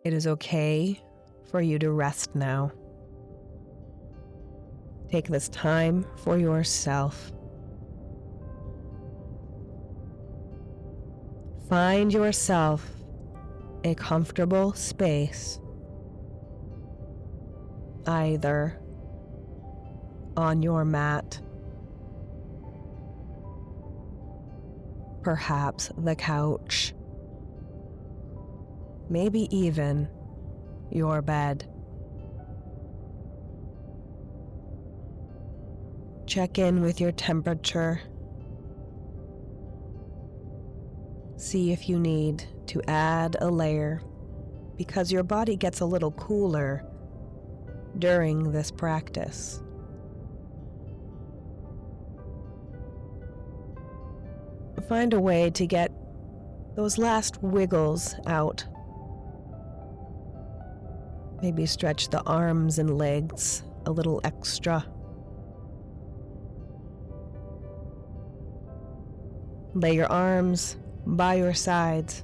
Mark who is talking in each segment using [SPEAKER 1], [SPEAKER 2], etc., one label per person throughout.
[SPEAKER 1] It is okay for you to rest now. Take this time for yourself. Find yourself a comfortable space, either on your mat, perhaps the couch, maybe even your bed. Check in with your temperature. See if you need to add a layer, because your body gets a little cooler during this practice. Find a way to get those last wiggles out. Maybe stretch the arms and legs a little extra. Lay your arms by your sides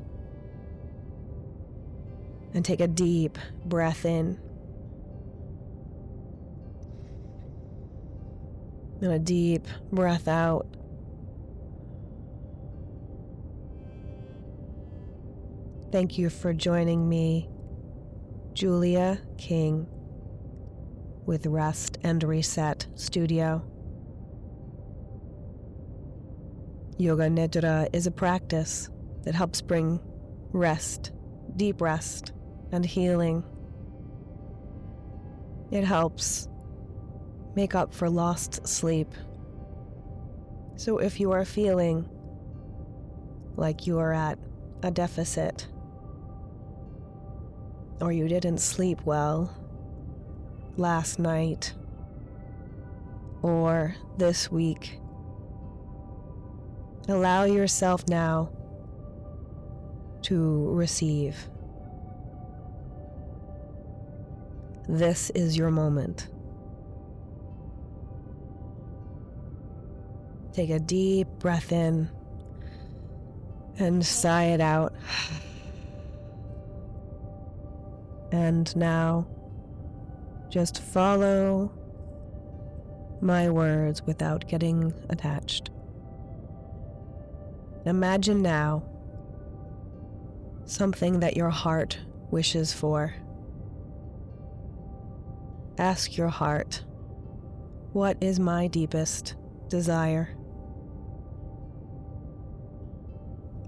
[SPEAKER 1] and take a deep breath in and a deep breath out. Thank you for joining me, Julia King, with Rest and Reset Studio. Yoga Nidra is a practice that helps bring rest, deep rest, and healing. It helps make up for lost sleep. So if you are feeling like you are at a deficit, or you didn't sleep well last night or this week, allow yourself now to receive. This is your moment. Take a deep breath in and sigh it out. And now, just follow my words without getting attached. Imagine now something that your heart wishes for. Ask your heart, what is my deepest desire?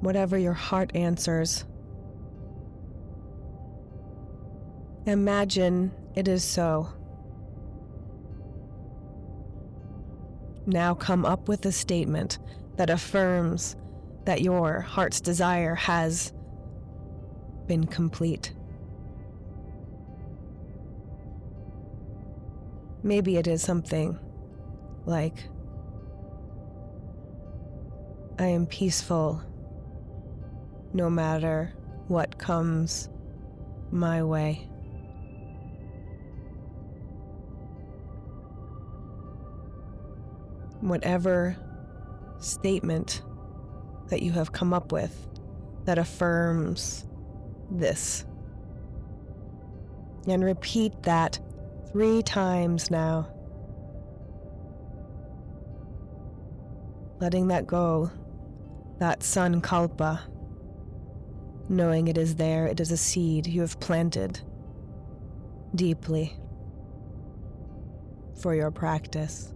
[SPEAKER 1] Whatever your heart answers, imagine it is so. Now come up with a statement that affirms that your heart's desire has been complete. Maybe it is something like, I am peaceful no matter what comes my way. Whatever statement that you have come up with that affirms this. And repeat that 3 times now. Letting that go, that Sankalpa, knowing it is there, it is a seed you have planted deeply for your practice.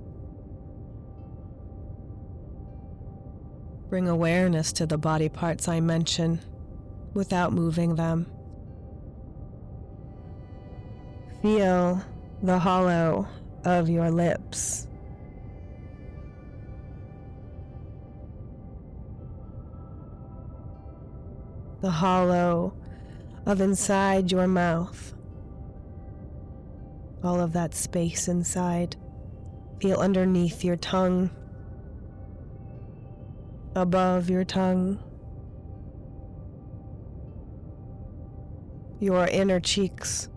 [SPEAKER 1] Bring awareness to the body parts I mention without moving them. Feel the hollow of your lips. The hollow of inside your mouth. All of that space inside. Feel underneath your tongue, above your tongue, your inner cheeks,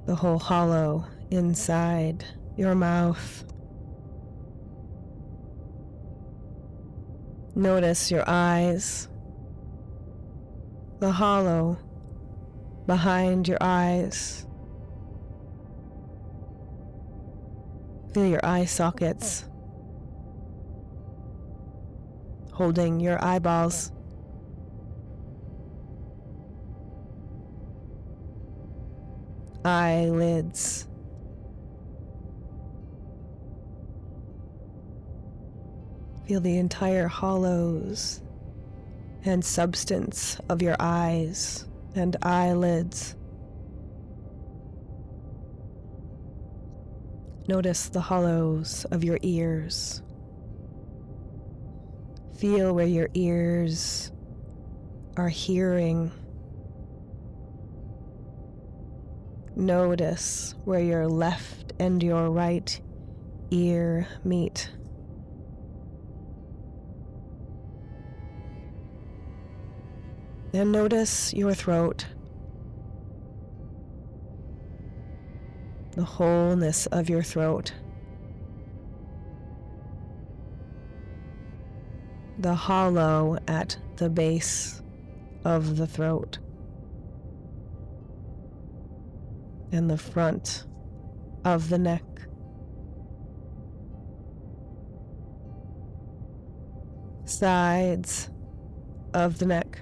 [SPEAKER 1] the whole hollow inside your mouth. Notice your eyes, the hollow behind your eyes. Feel your eye sockets holding your eyeballs. Eyelids. Feel the entire hollows and substance of your eyes and eyelids. Notice the hollows of your ears. Feel where your ears are hearing. Notice where your left and your right ear meet. And notice your throat, the wholeness of your throat, the hollow at the base of the throat, and the front of the neck. Sides of the neck,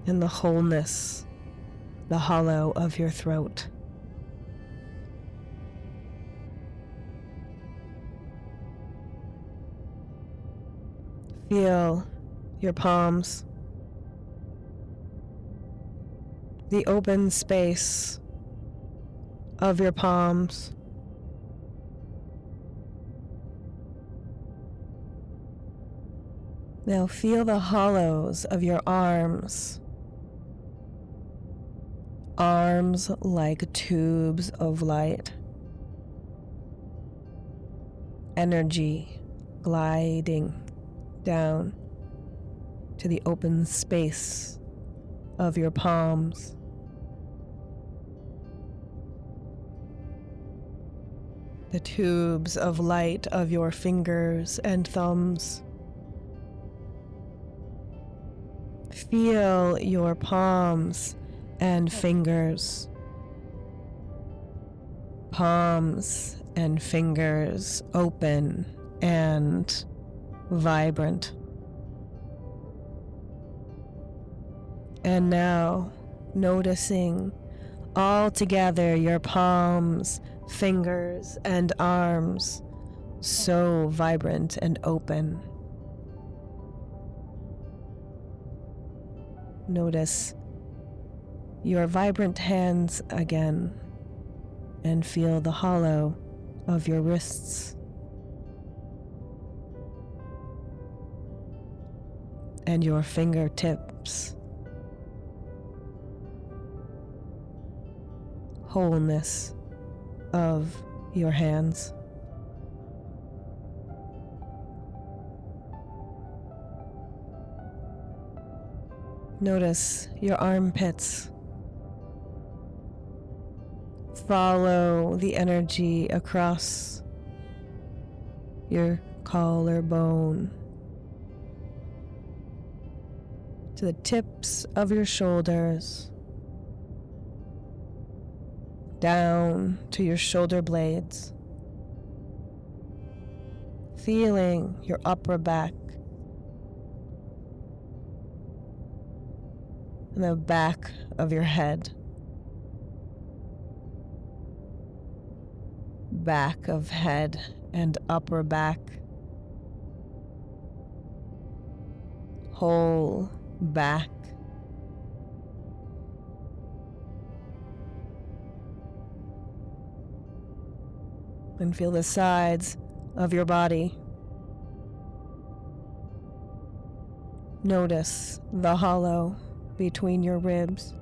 [SPEAKER 1] and the wholeness, the hollow of your throat. Feel your palms, the open space of your palms. Now feel the hollows of your arms. Arms like tubes of light. Energy gliding down to the open space of your palms. The tubes of light of your fingers and thumbs. Feel your palms and fingers. Palms and fingers open and vibrant. And now, noticing all together your palms, fingers, and arms, so vibrant and open. Notice your vibrant hands again, and feel the hollow of your wrists and your fingertips. Wholeness of your hands. Notice your armpits. Follow the energy across your collarbone to the tips of your shoulders, down to your shoulder blades, feeling your upper back and the back of your head, back of head and upper back, whole back, and feel the sides of your body. Notice the hollow between your ribs.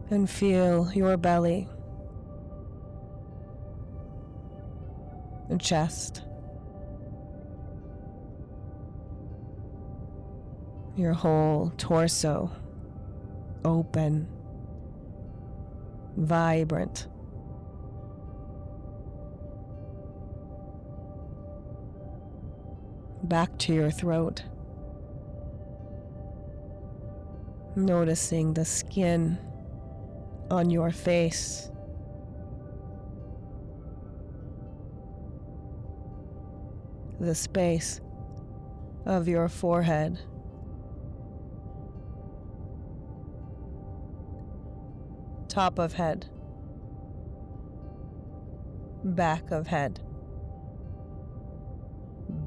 [SPEAKER 1] And feel your belly, your chest, your whole torso, open, vibrant. back to your throat. Noticing the skin on your face. The space of your forehead. Top of head. Back of head.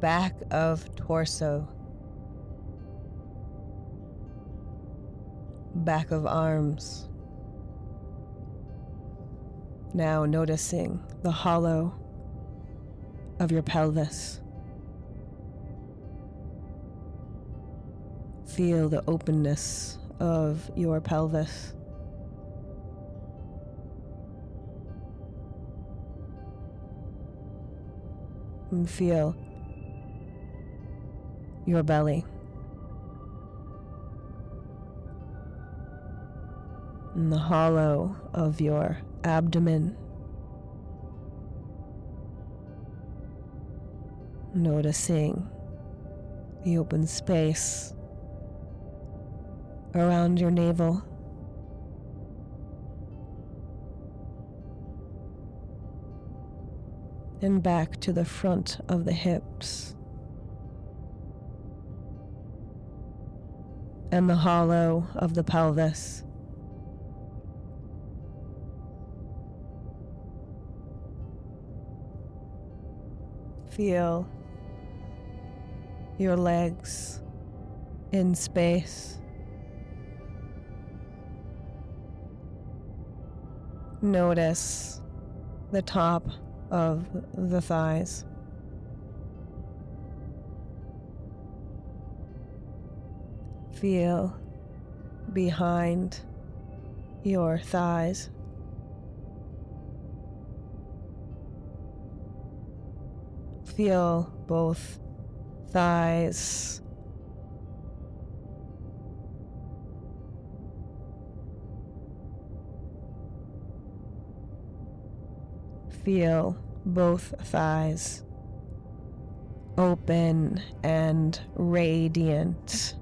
[SPEAKER 1] Back of torso. Back of arms. Now noticing the hollow of your pelvis. Feel the openness of your pelvis. And feel your belly. And the hollow of your abdomen. Noticing the open space around your navel. And back to the front of the hips. And the hollow of the pelvis. Feel your legs in space. Notice the top of the thighs. Feel behind your thighs. Feel both thighs. Feel both thighs open and radiant.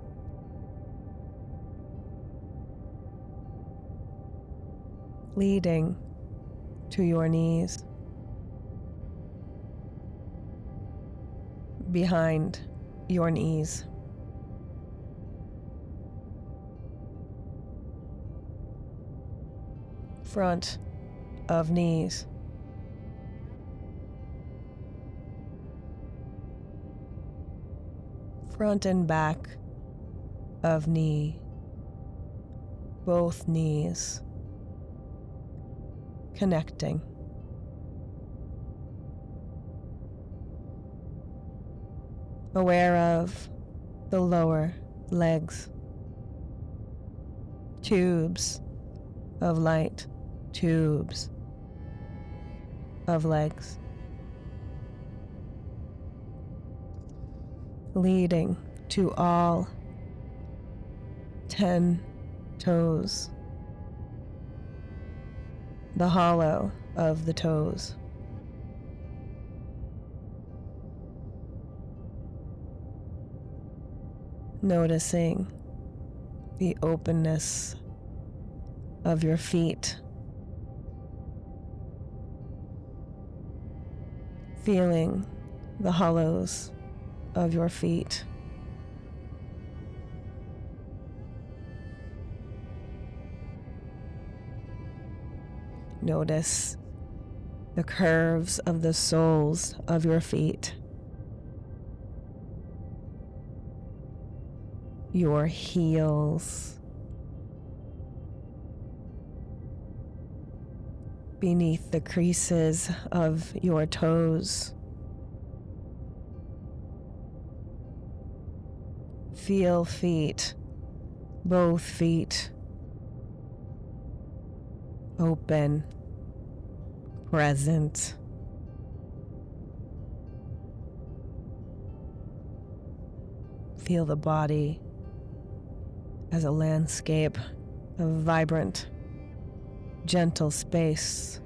[SPEAKER 1] Leading to your knees. Behind your knees. Front of knees. Front and back of knee. Both knees connecting. Aware of the lower legs. Tubes of light, tubes of legs. Leading to all 10 toes. The hollow of the toes. Noticing the openness of your feet. Feeling the hollows of your feet. Notice the curves of the soles of your feet. Your heels. Beneath the creases of your toes. Feel feet, both feet, open, present. Feel the body as a landscape of vibrant, gentle space.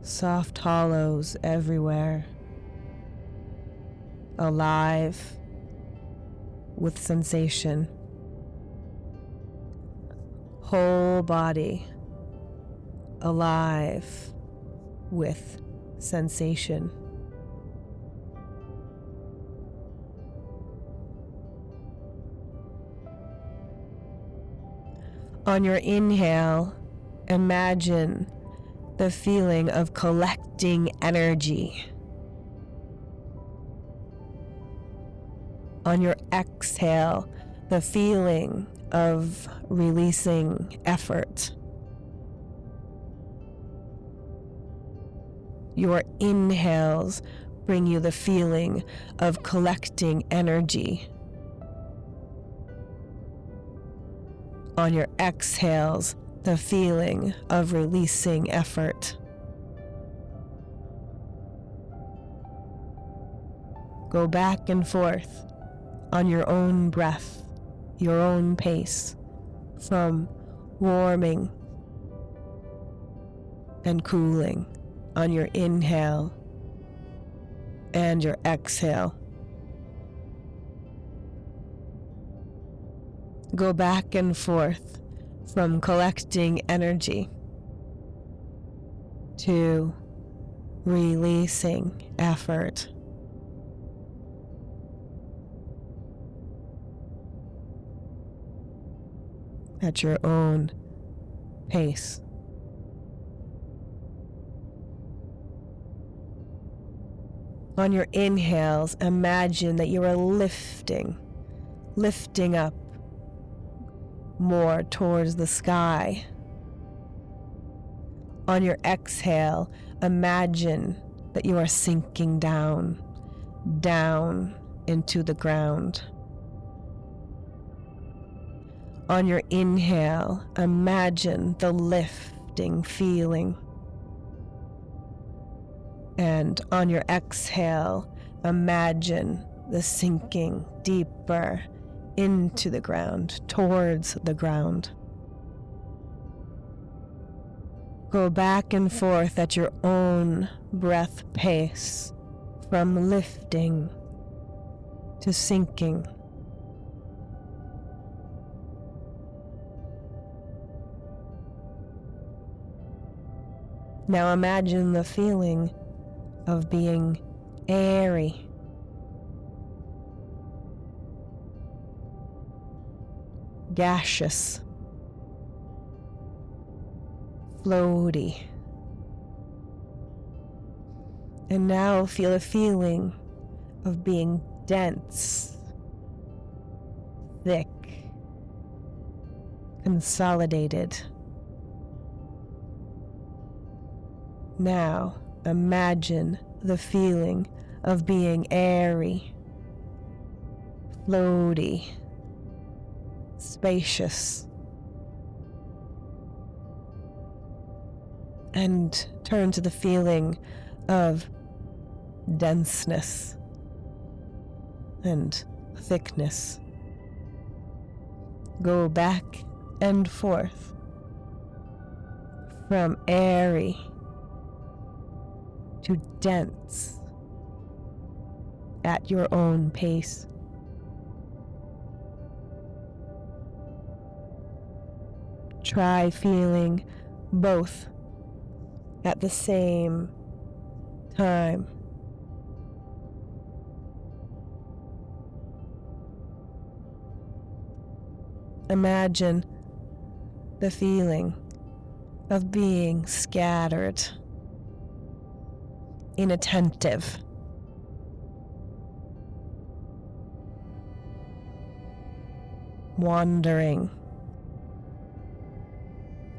[SPEAKER 1] Soft hollows everywhere alive with sensation. Whole body alive with sensation. On your inhale, imagine the feeling of collecting energy. On your exhale, the feeling of releasing effort. Your inhales bring you the feeling of collecting energy. On your exhales, the feeling of releasing effort. Go back and forth on your own breath, your own pace, from warming and cooling on your inhale and your exhale. Go back and forth from collecting energy to releasing effort. At your own pace. On your inhales, imagine that you are lifting up more towards the sky. On your exhale, imagine that you are sinking down into the ground. On your inhale, imagine the lifting feeling. And on your exhale, imagine the sinking deeper into the ground, towards the ground. Go back and forth at your own breath pace, from lifting to sinking. Now imagine the feeling of being airy. Gaseous. Floaty. And now feel a feeling of being dense, thick, consolidated. Now imagine the feeling of being airy, floaty, spacious. And turn to the feeling of denseness and thickness. Go back and forth from airy to dense at your own pace. Try feeling both at the same time. Imagine the feeling of being scattered, inattentive, wandering.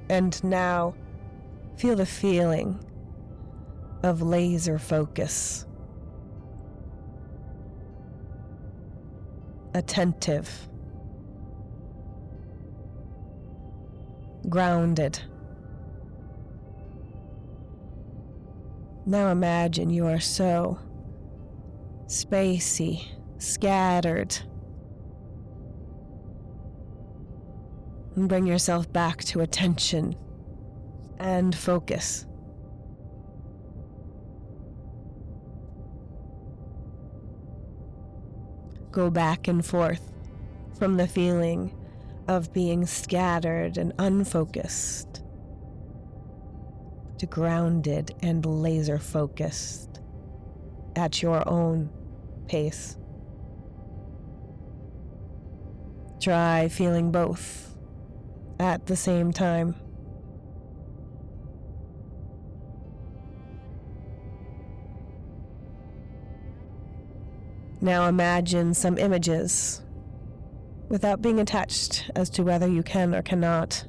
[SPEAKER 1] And now feel the feeling of laser focus, attentive, grounded. Now imagine you are so spacey, scattered. And bring yourself back to attention and focus. go back and forth from the feeling of being scattered and unfocused to grounded and laser focused at your own pace. Try feeling both at the same time. Now imagine some images without being attached as to whether you can or cannot.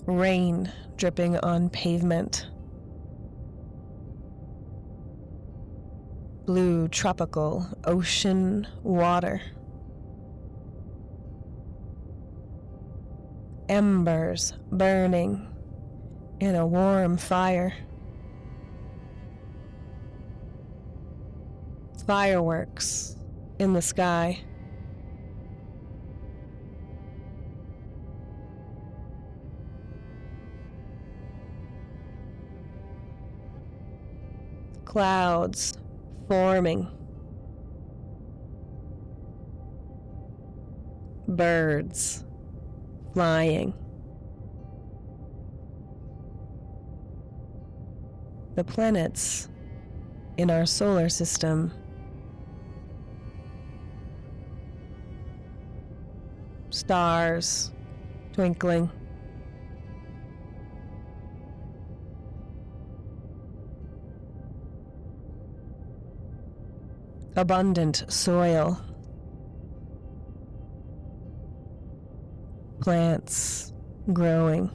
[SPEAKER 1] Rain dripping on pavement. Blue tropical ocean water. Embers burning in a warm fire. Fireworks in the sky. Clouds forming. Birds flying. The planets in our solar system stars twinkling. Abundant soil. Plants growing.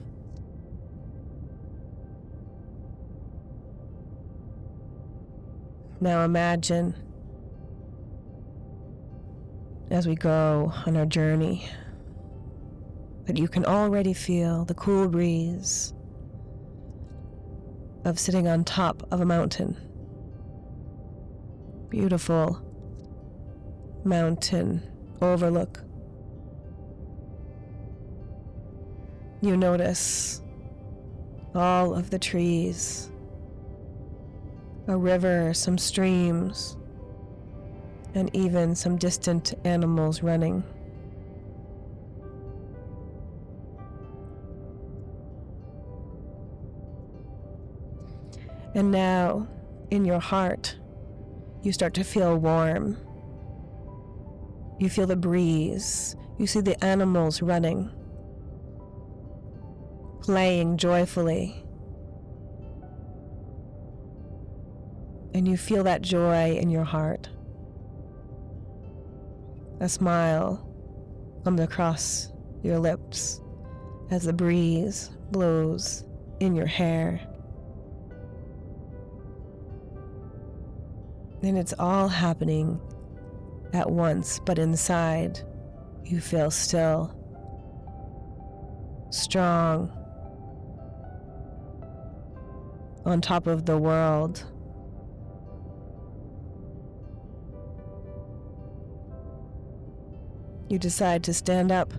[SPEAKER 1] Now imagine, as we go on our journey, that you can already feel the cool breeze of sitting on top of a mountain. Beautiful mountain overlook. You notice all of the trees, a river, some streams, and even some distant animals running. And now, in your heart, you start to feel warm. You feel the breeze. You see the animals running, playing joyfully. And you feel that joy in your heart. A smile comes across your lips as the breeze blows in your hair. And it's all happening at once, but inside you feel still, strong, on top of the world. You decide to stand up,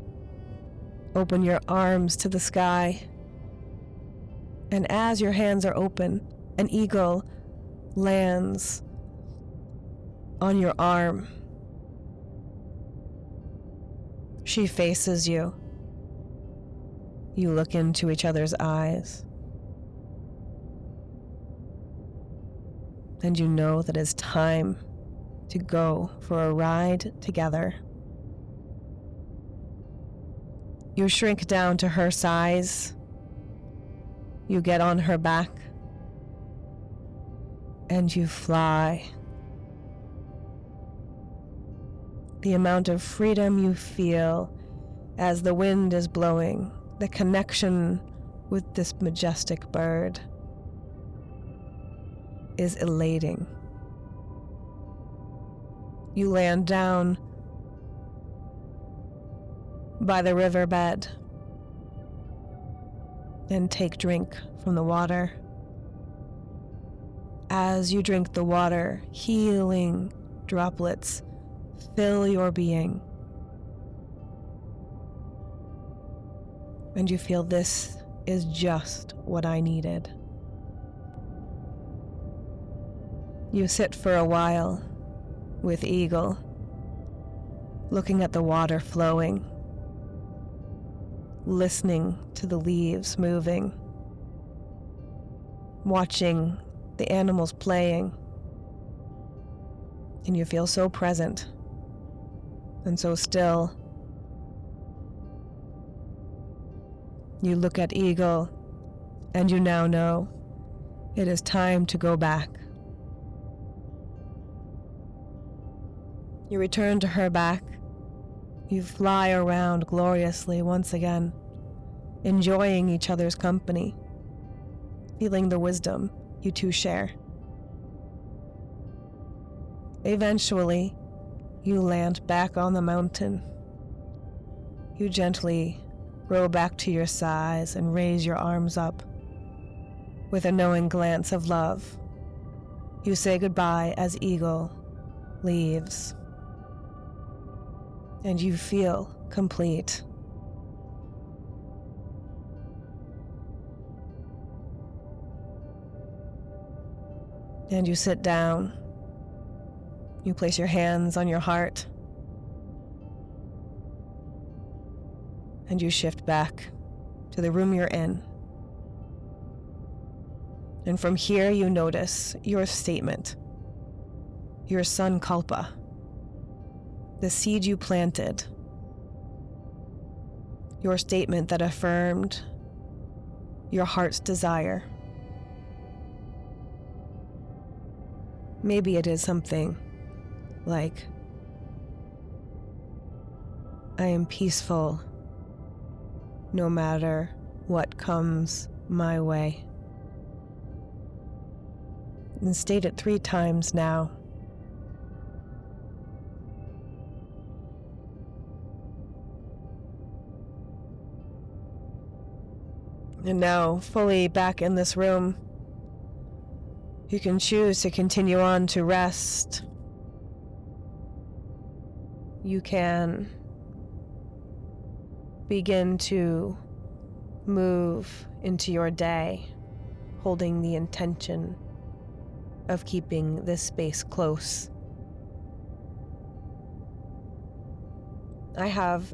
[SPEAKER 1] open your arms to the sky, and as your hands are open, an eagle lands on your arm. She faces you. You look into each other's eyes. And you know that it's time to go for a ride together. You shrink down to her size. You get on her back. And you fly. The amount of freedom you feel as the wind is blowing, the connection with this majestic bird is elating. You land down by the riverbed and take drink from the water. As you drink the water, healing droplets fill your being. And you feel this is just what I needed. You sit for a while with Eagle, looking at the water flowing, listening to the leaves moving, watching the animals playing, and you feel so present and so still. You look at Eagle, and you now know it is time to go back. You return to her back. You fly around gloriously once again, enjoying each other's company, feeling the wisdom you two share. Eventually, you land back on the mountain. You gently grow back to your size and raise your arms up. With a knowing glance of love, you say goodbye as Eagle leaves. And you feel complete. And you sit down. You place your hands on your heart. And you shift back to the room you're in. And from here you notice your statement, your Sankalpa, the seed you planted, your statement that affirmed your heart's desire. Maybe it is something like, I am peaceful no matter what comes my way. And state it 3 times now. And now, fully back in this room, you can choose to continue on to rest. You can begin to move into your day, holding the intention of keeping this space close. I have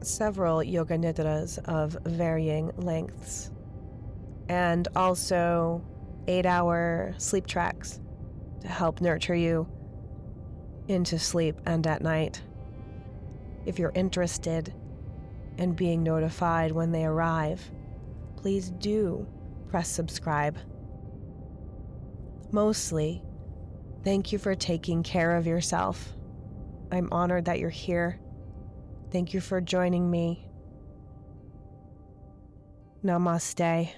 [SPEAKER 1] several Yoga Nidras of varying lengths, and also 8-hour sleep tracks to help nurture you into sleep and at night. If you're interested in being notified when they arrive, please do press subscribe. Mostly, thank you for taking care of yourself. I'm honored that you're here. Thank you for joining me. Namaste.